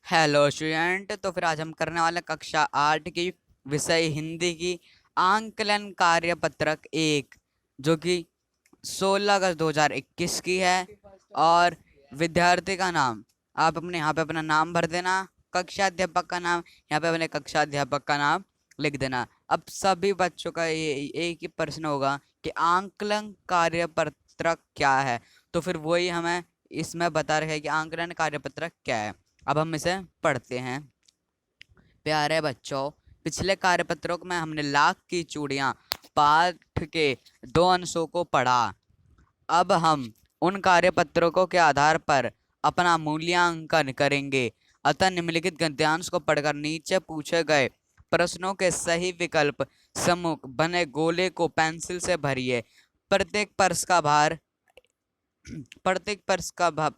Hello student. तो फिर आज हम करने वाले कक्षा 8 की विषय हिंदी की आंकलन कार्य पत्रक 1, जो कि 16 अगस्त 2021 की है। और विद्यार्थी का नाम आप अपने यहाँ पे अपना नाम भर देना, कक्षा अध्यापक का नाम यहाँ पे अपने कक्षा अध्यापक का नाम लिख देना। अब सभी बच्चों का ये एक ही प्रश्न होगा कि आंकलन कार्य पत्रक क्या है। तो फिर वही हमें इसमें बता रहे हैं कि आंकलन कार्य पत्रक क्या है। अब हम इसे पढ़ते हैं। प्यारे बच्चों, पिछले कार्यपत्रों में हमने लाख की चूड़ियां पाठ के 2 अंशों को पढ़ा। अब हम उन कार्यपत्रों के आधार पर अपना मूल्यांकन करेंगे। अतः निम्नलिखित गद्यांश को पढ़कर नीचे पूछे गए प्रश्नों के सही विकल्प सम्मुख बने गोले को पेंसिल से भरिए। प्रत्येक प्रश्न का भार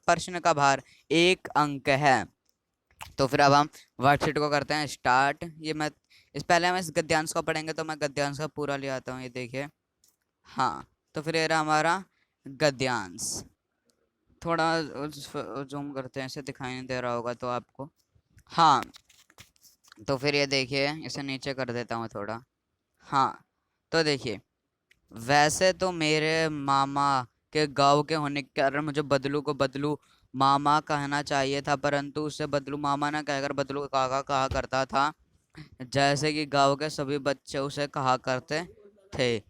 प्रश्न का भार 1 अंक है। तो फिर अब हम वर्कशीट को करते हैं स्टार्ट। ये मैं पहले हम इस गद्यांश को पढ़ेंगे, तो मैं गद्यांश का पूरा ले आता हूँ। ये देखिए। हाँ, तो फिर ये रहा हमारा गद्यांश। थोड़ा जूम करते हैं, ऐसे दिखाई नहीं दे रहा होगा तो आपको। हाँ, तो फिर ये देखिए, इसे नीचे कर देता हूँ थोड़ा। हाँ, तो देखिए, वैसे तो मेरे मामा के गांव के होने के कारण मुझे बदलू को बदलू मामा कहना चाहिए था, परंतु उसे बदलू मामा ना कहकर बदलू काका कहा करता था, जैसे कि गांव के सभी बच्चे उसे कहा करते थे।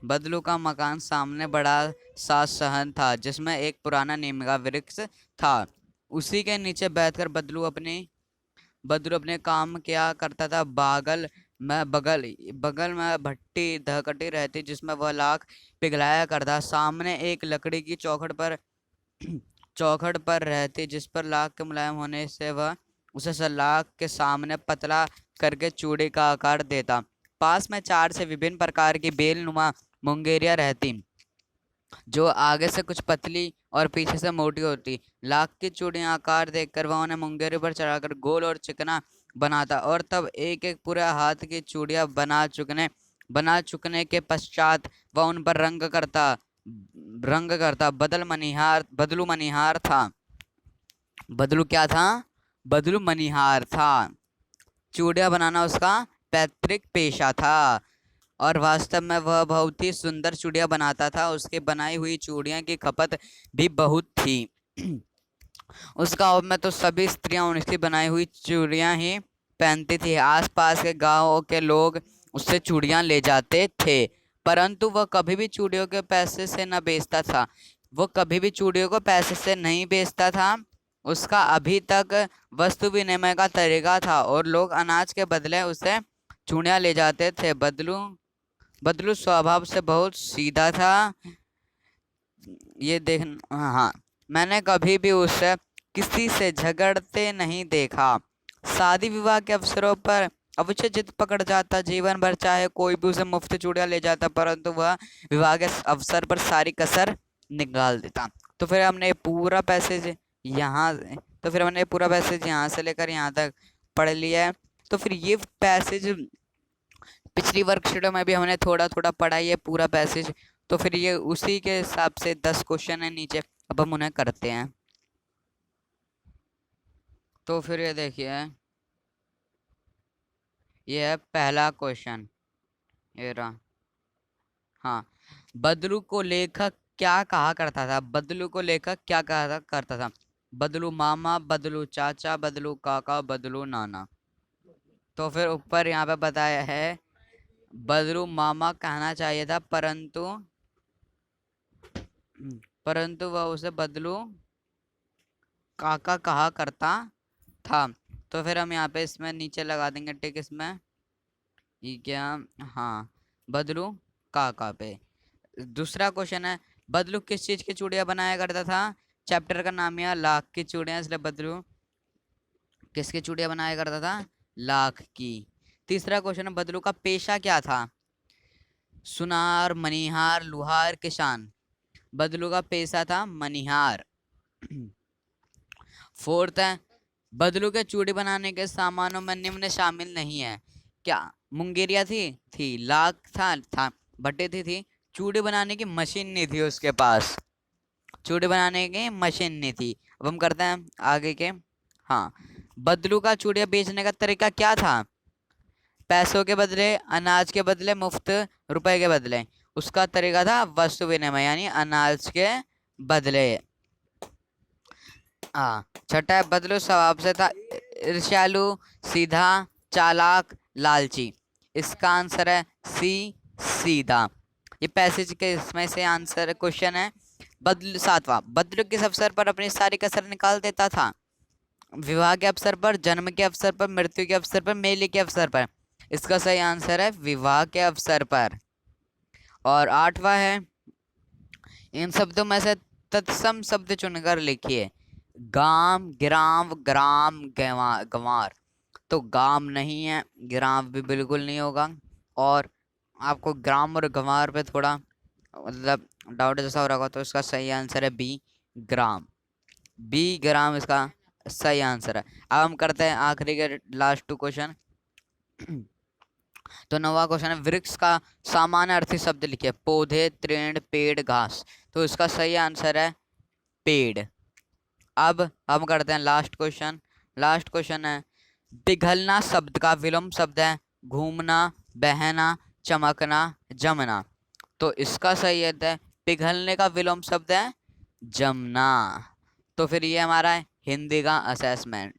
बदलू का मकान सामने बड़ा सा सहन था, जिसमें एक पुराना नीम का वृक्ष था। उसी के नीचे बैठकर बदलू अपने काम किया करता था। बगल बगल में भट्टी धकटी रहती, जिसमें वह लाख पिघलाया करता। सामने एक लकड़ी की चौखट पर रहती, जिस पर लाख के मुलायम होने से वह उसे सलाख के सामने पतला करके चूड़ी का आकार देता। पास में 4 से विभिन्न प्रकार की बेलनुमा मुंगेरियां रहती, जो आगे से कुछ पतली और पीछे से मोटी होती। लाख की चूड़ियां आकार देखकर वह उन्हें मुंगेरी पर चढ़ाकर गोल और चिकना बनाता, और तब एक एक पूरे हाथ की चूड़ियां बना चुकने के पश्चात वह उन पर रंग करता। बदलू मनिहार था। बदलू क्या था? बदलू मनिहार था। चूड़ियां बनाना उसका पैतृक पेशा था, और वास्तव में वह बहुत ही सुंदर चूड़ियां बनाता था। उसके बनाई हुई चूड़ियां की खपत भी बहुत थी। उस गांव में तो सभी स्त्रियां उनकी बनाई हुई चूड़ियां ही पहनती थी। आसपास के गांवों के लोग उससे चूड़ियां ले जाते थे, परंतु वह कभी भी चूड़ियों के पैसे से न बेचता था। वो कभी भी चूड़ियों को पैसे से नहीं बेचता था। उसका अभी तक वस्तु विनिमय का तरीका था, और लोग अनाज के बदले उसे चूड़ियां ले जाते थे। बदलू स्वभाव से बहुत सीधा था। ये देख, हाँ, मैंने कभी भी उसे किसी से झगड़ते नहीं देखा। शादी विवाह के अवसरों पर अवश्य जिद पकड़ जाता। जीवन भर चाहे कोई भी उसे मुफ्त चूड़ियां ले जाता, परंतु वह विवाह के अवसर पर सारी कसर निकाल देता। तो फिर हमने पूरा पैसेज यहाँ से लेकर यहाँ तक पढ़ लिया है। तो फिर ये पैसेज पिछली वर्कशीटों में भी हमने थोड़ा थोड़ा पढ़ा है, ये पूरा पैसेज। तो फिर ये उसी के हिसाब से 10 क्वेश्चन है नीचे, अब हम उन्हें करते हैं। तो फिर ये देखिए, ये है पहला क्वेश्चन। ये रहा। हाँ, बदलू को लेखक क्या कहा करता था? बदलू को लेखक क्या कहा करता था? बदलू मामा, बदलू चाचा, बदलू काका, बदलू नाना। तो फिर ऊपर यहाँ पे बताया है बदलू मामा कहना चाहिए था, परंतु वह उसे बदलू काका कहा करता था। तो फिर हम यहाँ पे इसमें नीचे लगा देंगे टिक इसमें। ये क्या? हाँ, बदलू काका पे। दूसरा क्वेश्चन है, बदलू किस चीज की चूड़ियां बनाया करता था? चैप्टर का नाम यह लाख की चूड़ियां, इसलिए बदलू किसकी चूड़ियां बनाया करता था? लाख की। तीसरा क्वेश्चन है, बदलू का पेशा क्या था? सुनार, मनिहार, लुहार, किसान। बदलू का पेशा था मनिहार। फोर्थ है, बदलू के चूड़ी बनाने के सामानों में निम्न शामिल नहीं है। क्या? मुंगेरिया थी लाख था भट्टी थी। चूड़ी बनाने की मशीन नहीं थी उसके पास। चूड़ी बनाने की मशीन नहीं थी। अब हम करते हैं आगे के। हाँ, बदलू का चूड़ियां बेचने का तरीका क्या था? पैसों के बदले, अनाज के बदले, मुफ्त रुपए के बदले। उसका तरीका था वस्तु विनिमय, यानी अनाज के बदले। हाँ, छठा है, बदलू स्वभाव से था ईर्ष्यालु, सीधा, चालाक, लालची। इसका आंसर है सी, सीधा। ये पैसेज के इसमें से आंसर क्वेश्चन है। बदलू, सातवां, बदलू किस अवसर पर अपनी सारी कसर निकाल देता था? विवाह के अवसर पर, जन्म के अवसर पर, मृत्यु के अवसर पर, मेले के अवसर पर। इसका सही आंसर है विवाह के अवसर पर। और आठवां है, इन शब्दों में से तत्सम शब्द चुनकर लिखिए। गाम, ग्राम, ग्राम, गंवार। तो गाम नहीं है, ग्राम भी बिल्कुल नहीं होगा, और आपको ग्राम और गंवार पे थोड़ा मतलब डाउट जैसा हो रहा होगा, तो इसका सही आंसर है बी, ग्राम। बी, ग्राम इसका सही आंसर है। अब हम करते हैं आखिरी के लास्ट 2 क्वेश्चन। तो 9वां क्वेश्चन है, वृक्ष का सामान्य अर्थी शब्द लिखिए। पौधे, तृण, पेड़, घास। तो इसका सही आंसर है पेड़। अब हम करते हैं लास्ट क्वेश्चन। लास्ट क्वेश्चन है, पिघलना शब्द का विलोम शब्द है घूमना, बहना, चमकना, जमना। तो इसका सही है पिघलने का विलोम शब्द है जमना। तो फिर ये हमारा है हिंदी का असेसमेंट।